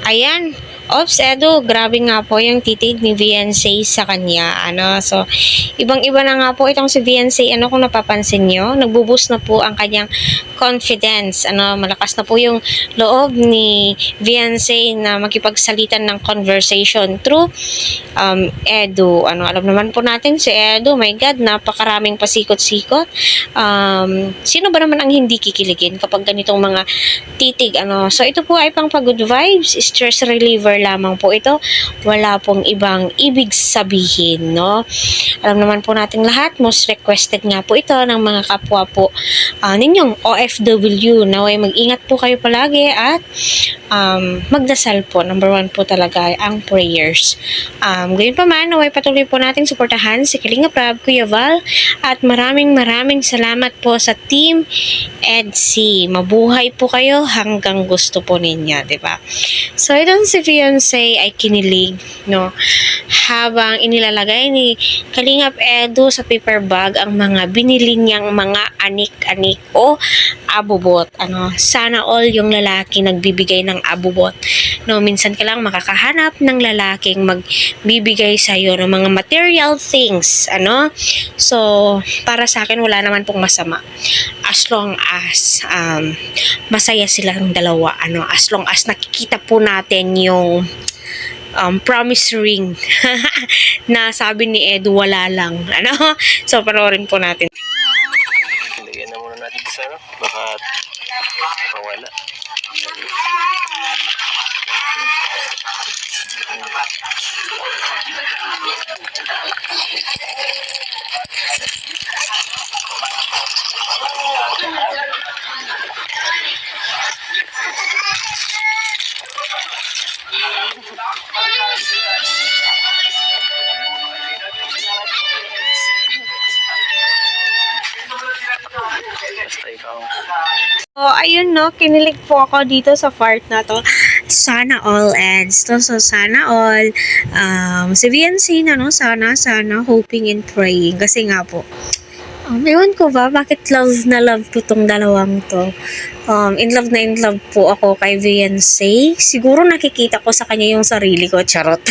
Ayan. Ops, Edu, grabe nga po yung titig ni VNC sa kanya. So, ibang-iba na nga po itong si VNC. Kung napapansin nyo, nagbuboost na po ang kanyang confidence. Malakas na po yung loob ni VNC na makipagsalitan ng conversation through Edu. Alam naman po natin si Edu, my God, napakaraming pasikot-sikot. Sino ba naman ang hindi kikiligin kapag ganitong mga titig? So, ito po ay pang good vibes, stress reliever lamang po ito. Wala pong ibang ibig sabihin, no? Alam naman po nating lahat, most requested nga po ito ng mga kapwa po ninyong OFW. Naway mag-ingat po kayo palagi at magdasal po. Number 1 po talaga ang prayers. Gayon pa man, naway patuloy po natin suportahan si Kalinga Prab, Kuya Val, at maraming salamat po sa Team EDC. Mabuhay po kayo hanggang gusto po ninyo, di ba? So, itong si Fiancé ay kinilig, no? Habang inilalagay ni Kalingap Edu sa paper bag ang mga binili niyang mga anik-anik o abubot. Sana all yung lalaki nagbibigay ng abubot. No, minsan ka lang makakahanap ng lalaking magbibigay sa iyo ng mga material things, So, para sa akin wala naman pong masama. As long as masaya silang dalawa, as long as nakikita po natin yung promise ring na sabi ni Edu wala lang, So, panoorin po natin. Lagyan na muna natin sa baka mawala. Basta ikaw. So, ayun, no, kinilig po ako dito sa part na to. Sana all ends to. So, sana all si VNC na, no, sana, hoping and praying. Kasi nga po, ewan ko ba, bakit love na love ko tong dalawang to. In love po ako kay VNC. Siguro nakikita ko sa kanya yung sarili ko, charot.